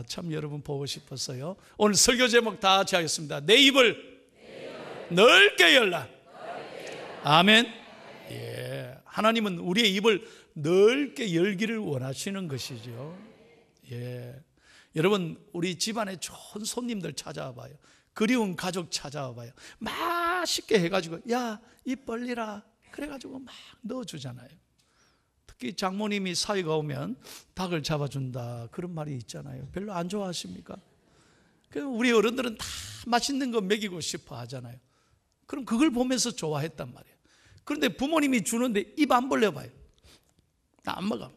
참 여러분 보고 싶었어요. 오늘 설교 제목 다 같이 하겠습니다. 내 입을 넓게 열라. 아멘. 예, 하나님은 우리의 입을 넓게 열기를 원하시는 것이죠. 예, 여러분 우리 집안에 좋은 손님들 찾아와 봐요. 그리운 가족 찾아와 봐요. 맛있게 해가지고 야, 입 벌리라 그래가지고 막 넣어주잖아요. 특히 장모님이 사위가 오면 닭을 잡아준다 그런 말이 있잖아요. 별로 안 좋아하십니까? 우리 어른들은 다 맛있는 거 먹이고 싶어 하잖아요. 그럼 그걸 보면서 좋아했단 말이에요. 그런데 부모님이 주는데 입 안 벌려봐요. 나 안 먹어.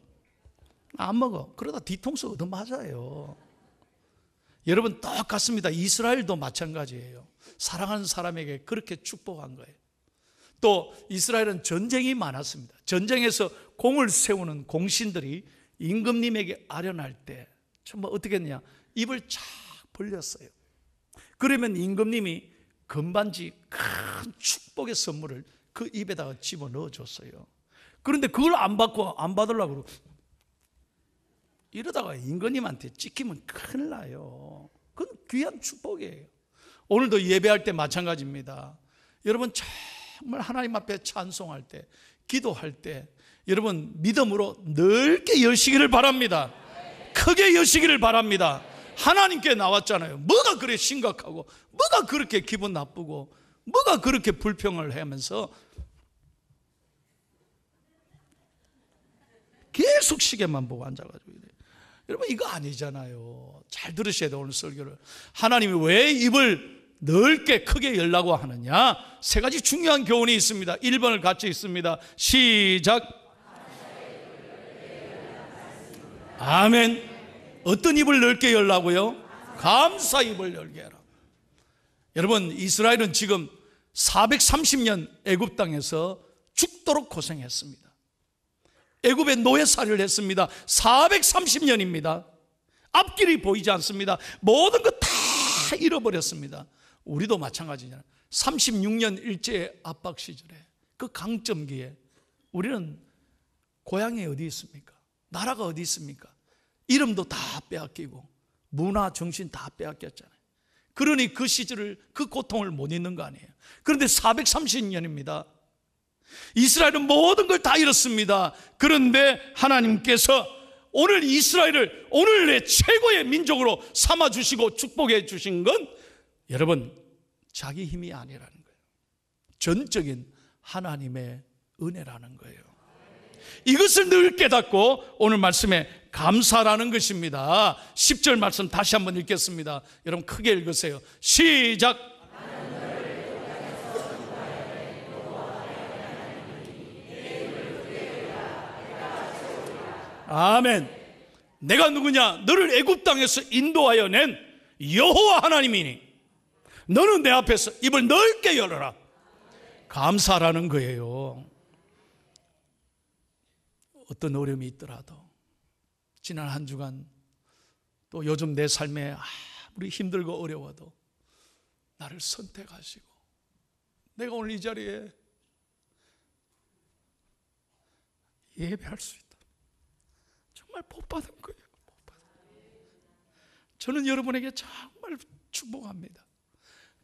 나 안 먹어. 그러다 뒤통수 얻어맞아요. 여러분 똑같습니다. 이스라엘도 마찬가지예요. 사랑하는 사람에게 그렇게 축복한 거예요. 또 이스라엘은 전쟁이 많았습니다. 전쟁에서 공을 세우는 공신들이 임금님에게 아련할 때 정말 어떻게 했냐, 입을 쫙 벌렸어요. 그러면 임금님이 금반지 큰 축복의 선물을 그 입에다가 집어넣어 줬어요. 그런데 그걸 안 받으려고 이러다가 임금님한테 찍히면 큰일 나요. 그건 귀한 축복이에요. 오늘도 예배할 때 마찬가지입니다. 여러분 정말 하나님 앞에 찬송할 때, 기도할 때 여러분 믿음으로 넓게 여시기를 바랍니다. 크게 여시기를 바랍니다. 하나님께 나왔잖아요. 뭐가 그래 심각하고, 뭐가 그렇게 기분 나쁘고, 뭐가 그렇게 불평을 하면서 계속 시계만 보고 앉아가지고 이래. 여러분 이거 아니잖아요. 잘 들으셔야 돼요. 오늘 설교를. 하나님이 왜 입을 넓게 크게 열라고 하느냐, 세 가지 중요한 교훈이 있습니다. 1번을 같이 읽습니다. 시작. 아멘. 어떤 입을 넓게 열라고요? 감사 입을 열게 하라. 여러분 이스라엘은 지금 430년 애굽 땅에서 죽도록 고생했습니다. 애굽에 노예살이를 했습니다. 430년입니다. 앞길이 보이지 않습니다. 모든 것 다 잃어버렸습니다. 우리도 마찬가지잖아요. 36년 일제 압박 시절에 그 강점기에 우리는 고향이 어디 있습니까? 나라가 어디 있습니까? 이름도 다 빼앗기고 문화 정신 다 빼앗겼잖아요. 그러니 그 시절을, 그 고통을 못 잊는 거 아니에요. 그런데 430년입니다. 이스라엘은 모든 걸 다 잃었습니다. 그런데 하나님께서 오늘 이스라엘을 오늘의 최고의 민족으로 삼아주시고 축복해 주신 건 여러분 자기 힘이 아니라는 거예요. 전적인 하나님의 은혜라는 거예요. 이것을 늘 깨닫고 오늘 말씀에 감사라는 것입니다. 10절 말씀 다시 한번 읽겠습니다. 여러분 크게 읽으세요. 시작. 아멘. 내가 누구냐? 너를 애굽 땅에서 인도하여 낸 여호와 하나님이니 너는 내 앞에서 입을 넓게 열어라. 감사라는 거예요. 어떤 어려움이 있더라도, 지난 한 주간 또 요즘 내 삶에 아무리 힘들고 어려워도 나를 선택하시고 내가 오늘 이 자리에 예배할 수 있다. 정말 복받은 거예요. 복받은. 저는 여러분에게 정말 축복합니다.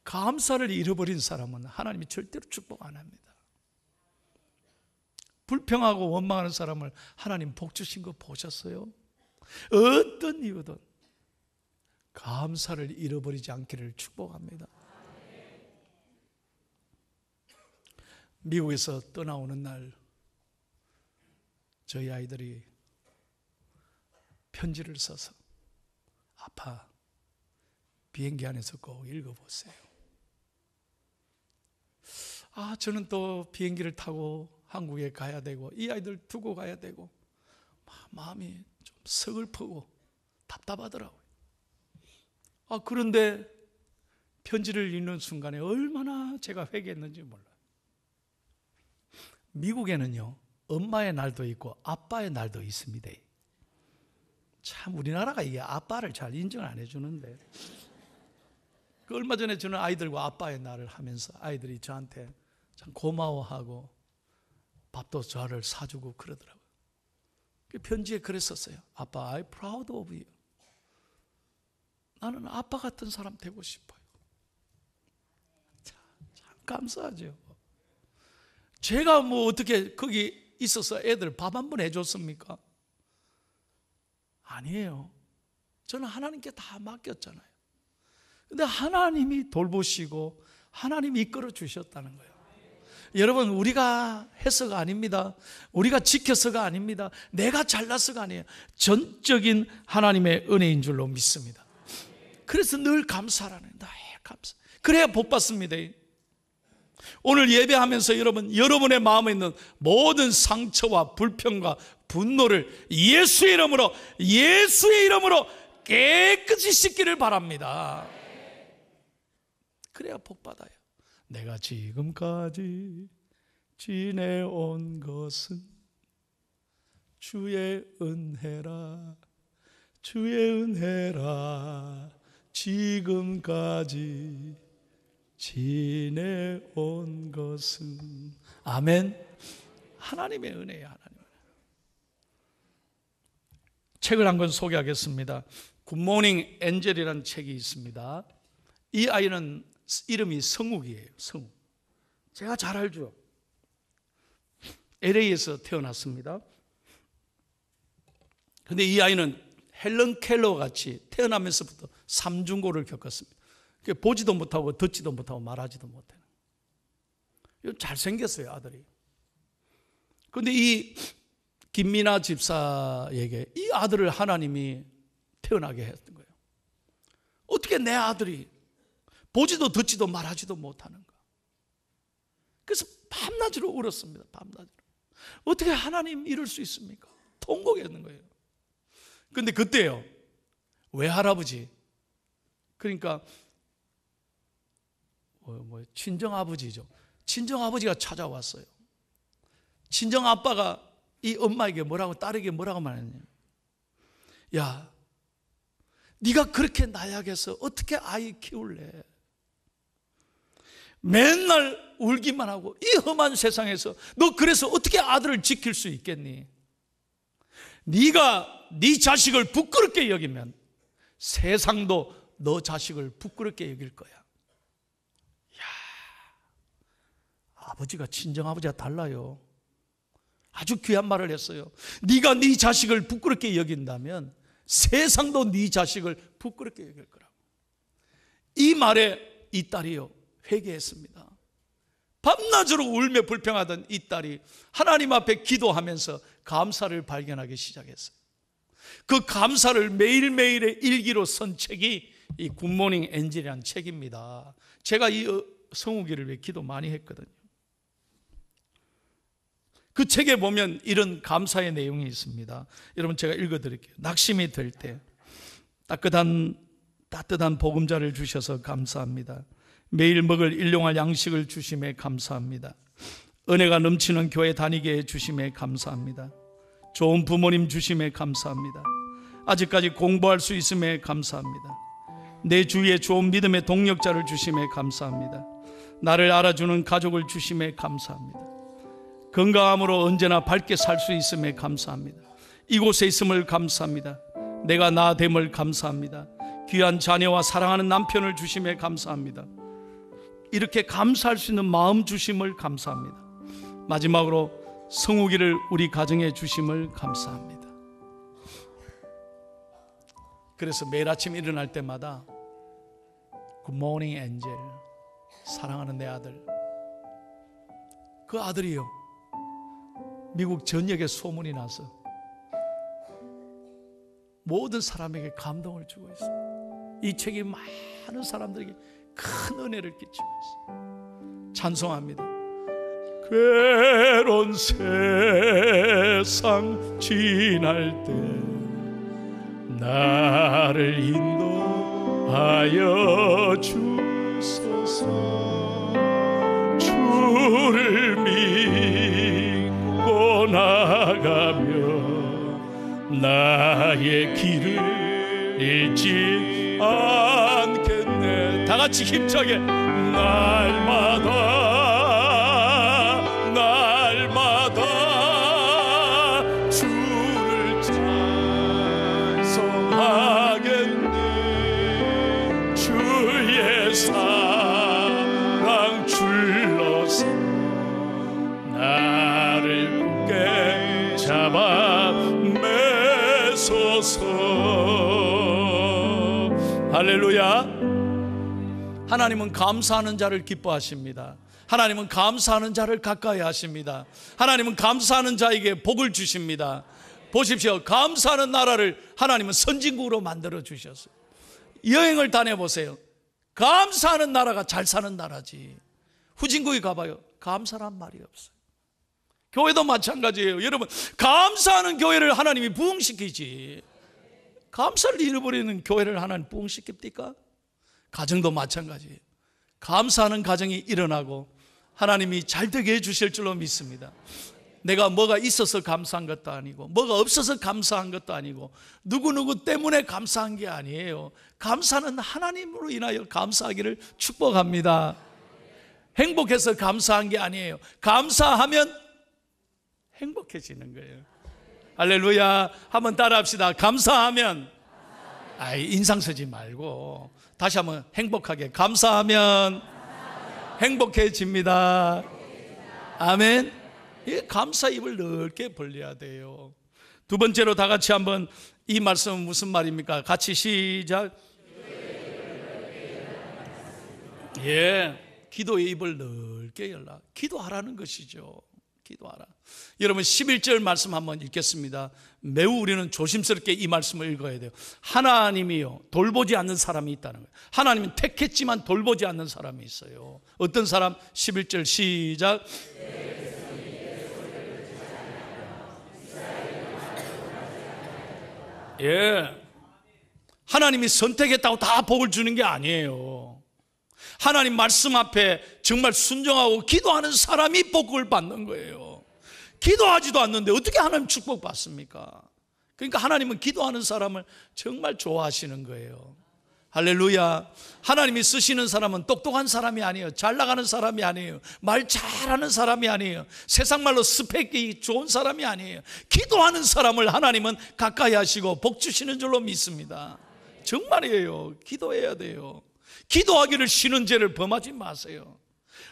감사를 잃어버린 사람은 하나님이 절대로 축복 안 합니다. 불평하고 원망하는 사람을 하나님 복 주신 거 보셨어요? 어떤 이유든 감사를 잃어버리지 않기를 축복합니다. 미국에서 떠나오는 날 저희 아이들이 편지를 써서 아빠 비행기 안에서 꼭 읽어보세요. 저는 또 비행기를 타고 한국에 가야 되고 이 아이들 두고 가야 되고 마음이 좀 서글프고 답답하더라고요. 그런데 편지를 읽는 순간에 얼마나 제가 회개했는지 몰라요. 미국에는요 엄마의 날도 있고 아빠의 날도 있습니다. 참 우리나라가 이게 아빠를 잘 인정 안 해주는데, 얼마 전에 저는 아이들과 아빠의 날을 하면서 아이들이 저한테 참 고마워하고 밥도 저를 사주고 그러더라고요. 그 편지에 그랬었어요. 아빠, I'm proud of you. 나는 아빠 같은 사람 되고 싶어요. 참 감사하죠. 제가 뭐 어떻게 거기 있어서 애들 밥 한 번 해줬습니까? 아니에요. 저는 하나님께 다 맡겼잖아요. 근데 하나님이 돌보시고 하나님이 이끌어 주셨다는 거예요. 여러분, 우리가 해서가 아닙니다. 우리가 지켜서가 아닙니다. 내가 잘나서가 아니에요. 전적인 하나님의 은혜인 줄로 믿습니다. 그래서 늘 감사라는 거예요. 늘 감사. 그래야 복 받습니다. 오늘 예배하면서 여러분의 마음에 있는 모든 상처와 불평과 분노를 예수의 이름으로 깨끗이 씻기를 바랍니다. 그래야 복 받아요. 내가 지금까지 지내온 것은 주의 은혜라, 주의 은혜라. 지금까지 지내온 것은, 아멘. 하나님의 은혜예요. 하나님의 은혜. 책을 한 권 소개하겠습니다. 굿모닝 엔젤이라는 책이 있습니다. 이 아이는 이름이 성욱이에요. 성욱. 제가 잘 알죠. LA에서 태어났습니다. 근데 이 아이는 헬런 켈러 같이 태어나면서부터 삼중고를 겪었습니다. 보지도 못하고 듣지도 못하고 말하지도 못해요. 잘생겼어요, 아들이. 그런데 이 김미나 집사에게 이 아들을 하나님이 태어나게 했던 거예요. 어떻게 내 아들이 보지도 듣지도 말하지도 못하는가? 그래서 밤낮으로 울었습니다. 밤낮으로. 어떻게 하나님 이럴 수 있습니까? 통곡했는 거예요. 그런데 그때요, 외할아버지, 그러니까 친정아버지죠. 친정아버지가 찾아왔어요. 친정아빠가 이 엄마에게 딸에게 뭐라고 말했냐면, 야, 네가 그렇게 나약해서 어떻게 아이 키울래? 맨날 울기만 하고 이 험한 세상에서 너 그래서 어떻게 아들을 지킬 수 있겠니? 네가 네 자식을 부끄럽게 여기면 세상도 너 자식을 부끄럽게 여길 거야. 이야, 아버지가, 친정아버지가 달라요. 아주 귀한 말을 했어요. 네가 네 자식을 부끄럽게 여긴다면 세상도 네 자식을 부끄럽게 여길 거라고. 이 말에 이 딸이요, 회개했습니다. 밤낮으로 울며 불평하던 이 딸이 하나님 앞에 기도하면서 감사를 발견하기 시작했어요. 그 감사를 매일매일의 일기로 쓴 책이 이 굿모닝 엔젤이라는 책입니다. 제가 이 성욱이를 위해 기도 많이 했거든요. 그 책에 보면 이런 감사의 내용이 있습니다. 여러분, 제가 읽어드릴게요. 낙심이 될 때 따뜻한 보금자를 주셔서 감사합니다. 매일 먹을 일용할 양식을 주심에 감사합니다. 은혜가 넘치는 교회 다니게 해주심에 감사합니다. 좋은 부모님 주심에 감사합니다. 아직까지 공부할 수 있음에 감사합니다. 내 주위에 좋은 믿음의 동력자를 주심에 감사합니다. 나를 알아주는 가족을 주심에 감사합니다. 건강함으로 언제나 밝게 살 수 있음에 감사합니다. 이곳에 있음을 감사합니다. 내가 나 됨을 감사합니다. 귀한 자녀와 사랑하는 남편을 주심에 감사합니다. 이렇게 감사할 수 있는 마음 주심을 감사합니다. 마지막으로 성욱이를 우리 가정에 주심을 감사합니다. 그래서 매일 아침 일어날 때마다 굿모닝 엔젤, 사랑하는 내 아들, 그 아들이요, 미국 전역에 소문이 나서 모든 사람에게 감동을 주고 있습니다. 이 책이 많은 사람들에게 큰 은혜를 끼치고 있습니다. 찬송합니다. 괴로운 세상 지날 때 나를 인도하여 주소서. 주를 믿고 나가며 나의 길을 잃지 않겠네. 다 같이 힘차게 날마다 주를 찬송하겠네. 내 사랑 줄러서 나를 굳게 잡아 매소서. 할렐루야. 하나님은 감사하는 자를 기뻐하십니다. 하나님은 감사하는 자를 가까이 하십니다. 하나님은 감사하는 자에게 복을 주십니다. 보십시오. 감사하는 나라를 하나님은 선진국으로 만들어 주셨어요. 여행을 다녀보세요. 감사하는 나라가 잘 사는 나라지. 후진국에 가봐요. 감사란 말이 없어요. 교회도 마찬가지예요. 여러분, 감사하는 교회를 하나님이 부흥시키지, 감사를 잃어버리는 교회를 하나님 부흥시킵니까? 가정도 마찬가지예요. 감사하는 가정이 일어나고 하나님이 잘되게 해주실 줄로 믿습니다. 내가 뭐가 있어서 감사한 것도 아니고 뭐가 없어서 감사한 것도 아니고 누구누구 때문에 감사한 게 아니에요. 감사는 하나님으로 인하여 감사하기를 축복합니다. 행복해서 감사한 게 아니에요. 감사하면 행복해지는 거예요. 할렐루야. 한번 따라합시다. 감사하면, 인상 쓰지 말고 다시 한번 행복하게, 감사하면 행복해집니다. 아멘. 감사 입을 넓게 벌려야 돼요. 두 번째로 다 같이 한번, 이 말씀은 무슨 말입니까? 같이 시작. 기도의 입을 넓게 열라. 기도하라는 것이죠. 기도하라. 여러분 11절 말씀 한번 읽겠습니다. 매우 우리는 조심스럽게 이 말씀을 읽어야 돼요. 하나님이요 돌보지 않는 사람이 있다는 거예요. 하나님은 택했지만 돌보지 않는 사람이 있어요. 어떤 사람? 11절 시작. 하나님이 선택했다고 다 복을 주는 게 아니에요. 하나님 말씀 앞에 정말 순종하고 기도하는 사람이 복을 받는 거예요. 기도하지도 않는데 어떻게 하나님 축복 받습니까? 그러니까 하나님은 기도하는 사람을 정말 좋아하시는 거예요. 할렐루야. 하나님이 쓰시는 사람은 똑똑한 사람이 아니에요. 잘 나가는 사람이 아니에요. 말 잘하는 사람이 아니에요. 세상 말로 스펙이 좋은 사람이 아니에요. 기도하는 사람을 하나님은 가까이 하시고 복 주시는 줄로 믿습니다. 정말이에요. 기도해야 돼요. 기도하기를 쉬는 죄를 범하지 마세요.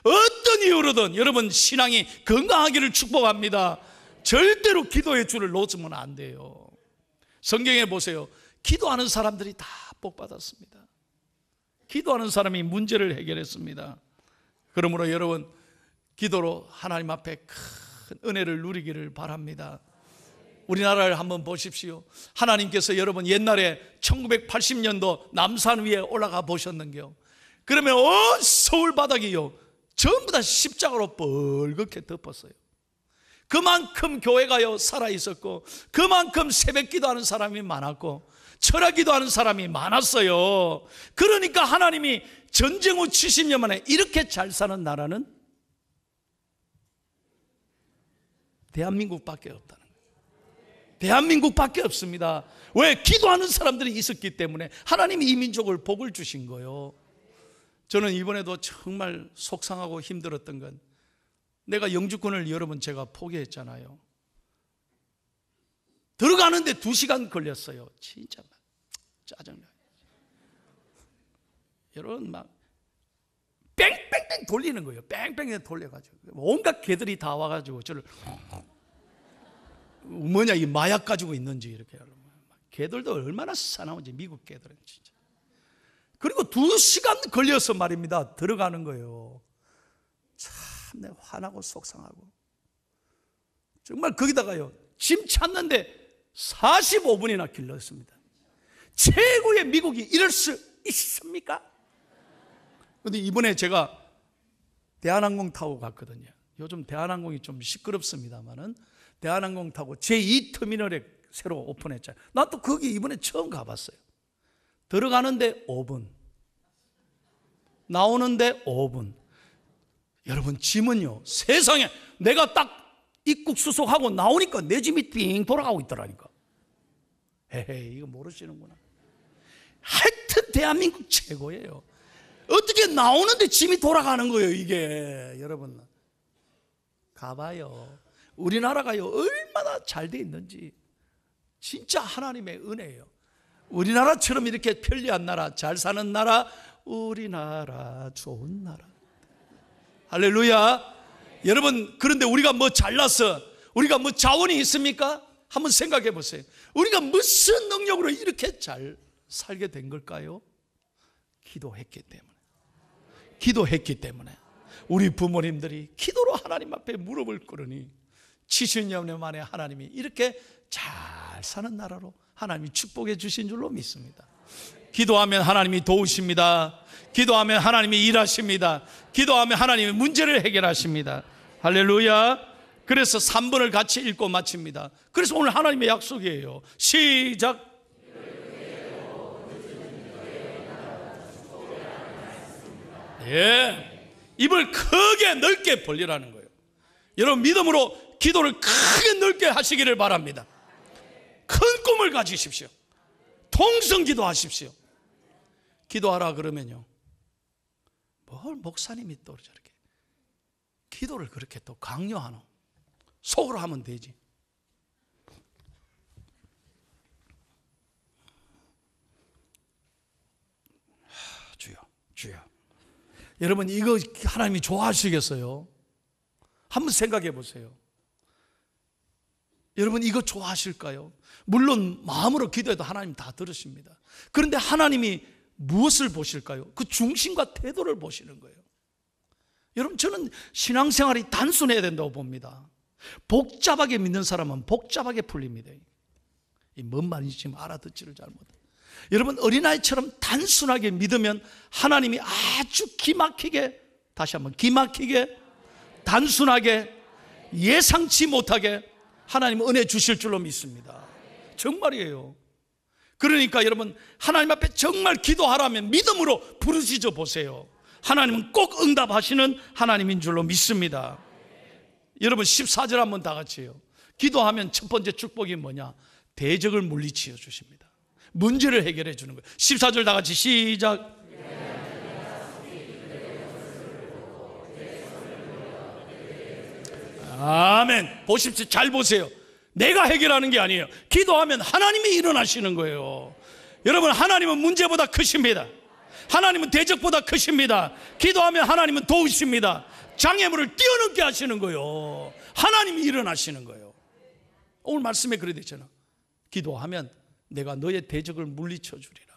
어떤 이유로든 여러분 신앙이 건강하기를 축복합니다. 절대로 기도의 줄을 놓치면 안 돼요. 성경에 보세요. 기도하는 사람들이 다 복 받았습니다. 기도하는 사람이 문제를 해결했습니다. 그러므로 여러분 기도로 하나님 앞에 큰 은혜를 누리기를 바랍니다. 우리나라를 한번 보십시오. 하나님께서 여러분 옛날에 1980년도 남산 위에 올라가 보셨는겨. 그러면 온 서울 바닥이요 전부 다 십자가로 뻘겋게 덮었어요. 그만큼 교회가요 살아있었고 그만큼 새벽 기도하는 사람이 많았고 철학 기도하는 사람이 많았어요. 그러니까 하나님이 전쟁 후 70년 만에 이렇게 잘 사는 나라는 대한민국밖에 없다는 거예요. 대한민국밖에 없습니다. 왜? 기도하는 사람들이 있었기 때문에 하나님이 이 민족을 복을 주신 거예요. 저는 이번에도 정말 속상하고 힘들었던 건 내가 영주권을 여러분 제가 포기했잖아요. 들어가는데 2시간 걸렸어요. 진짜 막 짜증나요. 여러분 막 뺑뺑뺑 돌리는 거예요. 뺑뺑 돌려가지고 온갖 개들이 다 와가지고 저를 뭐냐 이 마약 가지고 있는지 이렇게 개들도 얼마나 사나운지 미국 개들은 진짜. 그리고 2시간 걸려서 말입니다. 들어가는 거예요. 참 내가 화나고 속상하고 정말 거기다가요 짐 찾는데 45분이나 길렀습니다. 최고의 미국이 이럴 수 있습니까? 그런데 이번에 제가 대한항공 타고 갔거든요. 요즘 대한항공이 좀 시끄럽습니다만은 대한항공 타고 제2터미널에 새로 오픈했잖아요. 나 또 거기 이번에 처음 가봤어요. 들어가는데 5분, 나오는데 5분. 여러분 짐은요 세상에 내가 딱 입국 수속하고 나오니까 내 짐이 빙 돌아가고 있더라니까. 헤헤 이거 모르시는구나. 하여튼 대한민국 최고예요. 어떻게 나오는데 짐이 돌아가는 거예요 이게. 여러분 가봐요. 우리나라가요 얼마나 잘 돼 있는지. 진짜 하나님의 은혜예요. 우리나라처럼 이렇게 편리한 나라, 잘 사는 나라 우리나라 좋은 나라. 할렐루야. 여러분, 그런데 우리가 뭐 잘났어? 우리가 뭐 자원이 있습니까? 한번 생각해 보세요. 우리가 무슨 능력으로 이렇게 잘 살게 된 걸까요? 기도했기 때문에. 기도했기 때문에. 우리 부모님들이 기도로 하나님 앞에 무릎을 꿇으니 70년 만에 하나님이 이렇게 잘 사는 나라로 하나님이 축복해 주신 줄로 믿습니다. 기도하면 하나님이 도우십니다. 기도하면 하나님이 일하십니다. 기도하면 하나님이 문제를 해결하십니다. 할렐루야. 그래서 3번을 같이 읽고 마칩니다. 그래서 오늘 하나님의 약속이에요. 시작. 예, 입을 크게 넓게 벌리라는 거예요. 여러분, 믿음으로 기도를 크게 넓게 하시기를 바랍니다. 큰 꿈을 가지십시오. 통성 기도하십시오. 기도하라 그러면요, 뭘 목사님이 또 저렇게 기도를 그렇게 또 강요하노? 속으로 하면 되지. 주여, 주여. 여러분, 이거 하나님이 좋아하시겠어요? 한번 생각해 보세요. 여러분, 이거 좋아하실까요? 물론 마음으로 기도해도 하나님 다 들으십니다. 그런데 하나님이 무엇을 보실까요? 그 중심과 태도를 보시는 거예요. 여러분, 저는 신앙생활이 단순해야 된다고 봅니다. 복잡하게 믿는 사람은 복잡하게 풀립니다. 이 뭔 말인지 지금 알아듣지를 잘 못해요. 여러분, 어린아이처럼 단순하게 믿으면 하나님이 아주 기막히게, 다시 한번 기막히게, 단순하게, 예상치 못하게 하나님 은혜 주실 줄로 믿습니다. 정말이에요. 그러니까 여러분, 하나님 앞에 정말 기도하라면 믿음으로 부르짖어 보세요. 하나님은 꼭 응답하시는 하나님인 줄로 믿습니다. 여러분, 14절 한번 다 같이 해요. 기도하면 첫 번째 축복이 뭐냐? 대적을 물리치워 주십니다. 문제를 해결해 주는 거예요. 14절 다 같이 시작. 아멘. 보십시오. 잘 보세요. 내가 해결하는 게 아니에요. 기도하면 하나님이 일어나시는 거예요. 여러분, 하나님은 문제보다 크십니다. 하나님은 대적보다 크십니다. 기도하면 하나님은 도우십니다. 장애물을 뛰어넘게 하시는 거예요. 하나님이 일어나시는 거예요. 오늘 말씀에 그래 되잖아. 기도하면 내가 너의 대적을 물리쳐 주리라.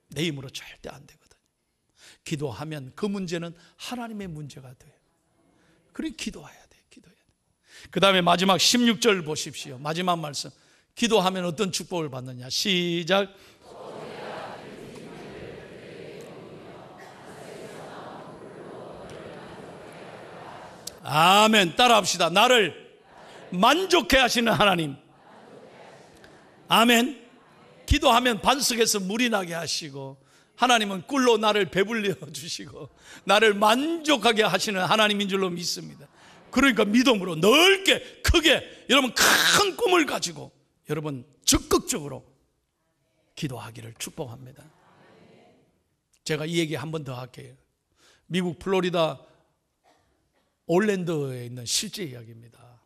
내 힘으로 절대 안 되거든. 기도하면 그 문제는 하나님의 문제가 돼요. 그러니 기도해야 돼. 기도해야 돼. 그 다음에 마지막 16절 보십시오. 마지막 말씀. 기도하면 어떤 축복을 받느냐? 시작. 아멘. 따라합시다. 나를 만족해 하시는 하나님. 아멘. 기도하면 반석에서 물이 나게 하시고, 하나님은 꿀로 나를 배불려 주시고 나를 만족하게 하시는 하나님인 줄로 믿습니다. 그러니까 믿음으로 넓게 크게 여러분 큰 꿈을 가지고 여러분 적극적으로 기도하기를 축복합니다. 제가 이 얘기 한 번 더 할게요. 미국 플로리다 올랜도에 있는 실제 이야기입니다.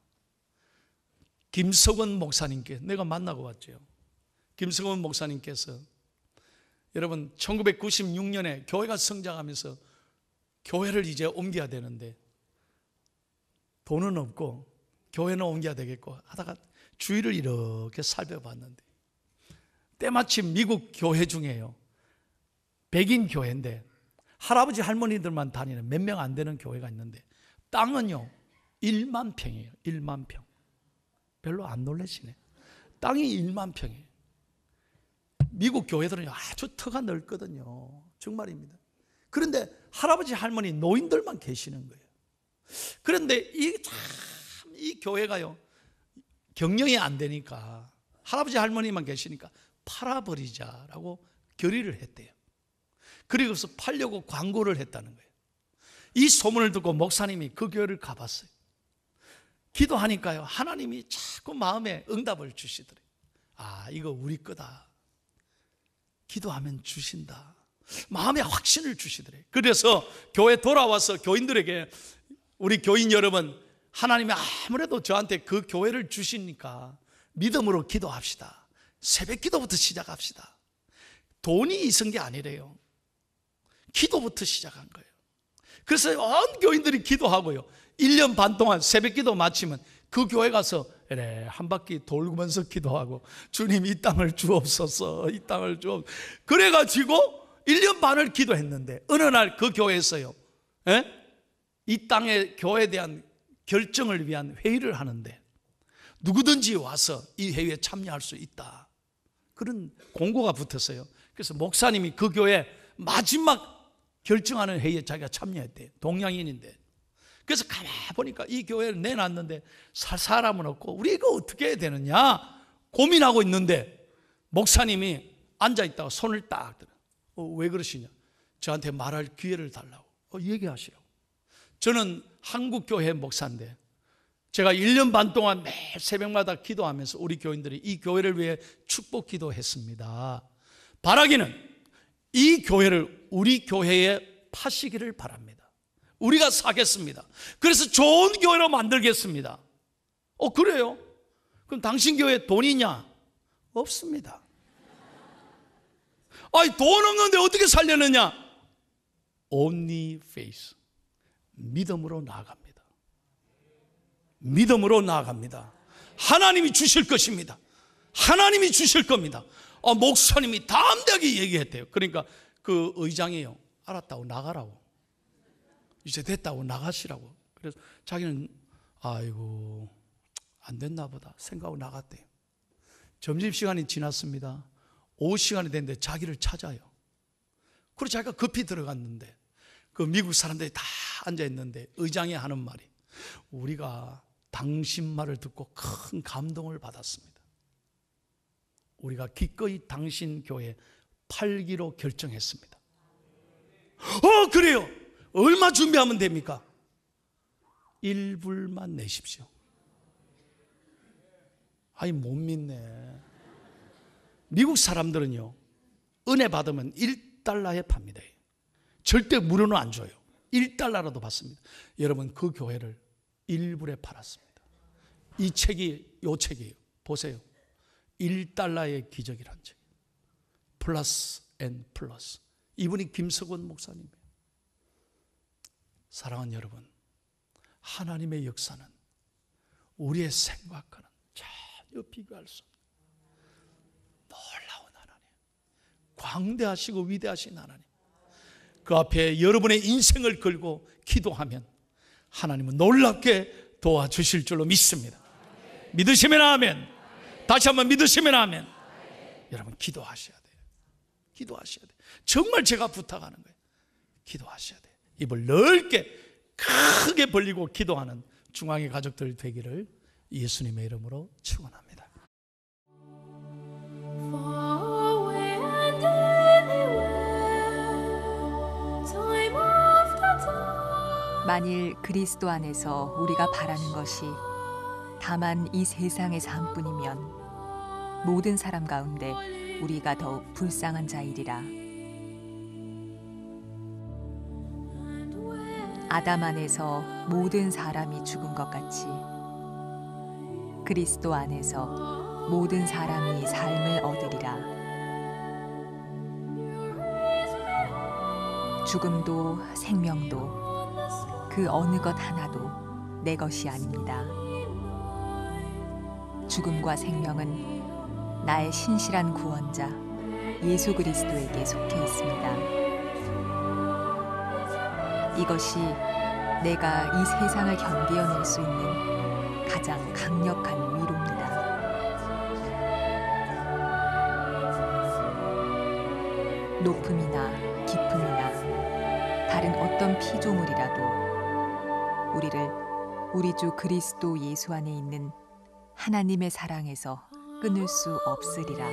김석원 목사님께 내가 만나고 왔죠. 김석원 목사님께서 여러분 1996년에 교회가 성장하면서 교회를 이제 옮겨야 되는데 돈은 없고 교회는 옮겨야 되겠고 하다가 주위를 이렇게 살펴봤는데 때마침 미국 교회 중에요, 백인 교회인데 할아버지 할머니들만 다니는 몇 명 안 되는 교회가 있는데 땅은요 1만 평이에요. 1만 평. 별로 안 놀라시네. 땅이 1만 평이에요. 미국 교회들은 아주 터가 넓거든요. 정말입니다. 그런데 할아버지 할머니 노인들만 계시는 거예요. 그런데 이 교회가요 경영이 안 되니까 할아버지 할머니만 계시니까 팔아버리자라고 결의를 했대요. 그리고서 팔려고 광고를 했다는 거예요. 이 소문을 듣고 목사님이 그 교회를 가봤어요. 기도하니까요 하나님이 자꾸 마음에 응답을 주시더래요. 아, 이거 우리 거다. 기도하면 주신다. 마음에 확신을 주시더래요. 그래서 교회 돌아와서 교인들에게, 우리 교인 여러분, 하나님이 아무래도 저한테 그 교회를 주시니까 믿음으로 기도합시다. 새벽 기도부터 시작합시다. 돈이 있은 게 아니래요. 기도부터 시작한 거예요. 그래서 온 교인들이 기도하고요, 1년 반 동안 새벽 기도 마치면 그 교회 가서 이래 한 바퀴 돌면서 기도하고, 주님 이 땅을 주옵소서, 이 땅을 주옵소서. 그래가지고 1년 반을 기도했는데 어느 날 그 교회에서요, 이 땅의 교회에 대한 결정을 위한 회의를 하는데 누구든지 와서 이 회의에 참여할 수 있다, 그런 공고가 붙었어요. 그래서 목사님이 그 교회 마지막 결정하는 회의에 자기가 참여했대요. 동양인인데. 그래서 가만히 보니까 이 교회를 내놨는데 살 사람은 없고 우리 이거 어떻게 해야 되느냐 고민하고 있는데 목사님이 앉아있다가 손을 딱 들어. 왜 그러시냐, 저한테 말할 기회를 달라고. 얘기하시라고. 저는 한국교회 목사인데 제가 1년 반 동안 매일 새벽마다 기도하면서 우리 교인들이 이 교회를 위해 축복 기도했습니다. 바라기는 이 교회를 우리 교회에 파시기를 바랍니다. 우리가 사겠습니다. 그래서 좋은 교회로 만들겠습니다. 그래요? 그럼 당신 교회에 돈 있냐? 없습니다. 아니, 돈 없는데 어떻게 살려느냐? Only faith. 믿음으로 나아갑니다. 믿음으로 나아갑니다. 하나님이 주실 것입니다. 하나님이 주실 겁니다. 목사님이 담대하게 얘기했대요. 그러니까 그 의장이요, 알았다고 나가라고, 이제 됐다고 나가시라고. 그래서 자기는 아이고 안 됐나 보다 생각하고 나갔대요. 점심시간이 지났습니다. 오후 시간이 됐는데 자기를 찾아요. 그래서 자기가 급히 들어갔는데 그 미국 사람들이 다 앉아있는데 의장이 하는 말이, 우리가 당신 말을 듣고 큰 감동을 받았습니다. 우리가 기꺼이 당신 교회 팔기로 결정했습니다. 그래요? 얼마 준비하면 됩니까? 1불만 내십시오. 아이, 못 믿네. 미국 사람들은요, 은혜 받으면 1달러에 팝니다. 절대 무료는 안 줘요. 1달러라도 받습니다. 여러분, 그 교회를 1불에 팔았습니다. 이 책이 요 책이에요. 보세요. 1달러의 기적이란 책. 플러스 앤 플러스. 이분이 김석원 목사님이에요. 사랑하는 여러분, 하나님의 역사는 우리의 생각과는 전혀 비교할 수 없는 놀라운 하나님, 광대하시고 위대하신 하나님, 그 앞에 여러분의 인생을 걸고 기도하면 하나님은 놀랍게 도와주실 줄로 믿습니다. 믿으시면 아멘. 다시 한번 믿으시면 아멘. 여러분, 기도하셔야 돼요. 기도하셔야 돼요. 정말 제가 부탁하는 거예요. 기도하셔야 돼요. 입을 넓게 크게 벌리고 기도하는 중앙의 가족들 되기를 예수님의 이름으로 축원합니다. 만일 그리스도 안에서 우리가 바라는 것이 다만 이 세상의 삶뿐이면 모든 사람 가운데 우리가 더욱 불쌍한 자이리라. 아담 안에서 모든 사람이 죽은 것 같이 그리스도 안에서 모든 사람이 삶을 얻으리라. 죽음도 생명도 그 어느 것 하나도 내 것이 아닙니다. 죽음과 생명은 나의 신실한 구원자 예수 그리스도에게 속해 있습니다. 이것이 내가 이 세상을 견디어낼 수 있는 가장 강력한 위로입니다. 높음이나 깊음이나 다른 어떤 피조물이라도 우리를 우리 주 그리스도 예수 안에 있는 하나님의 사랑에서 끊을 수 없으리라.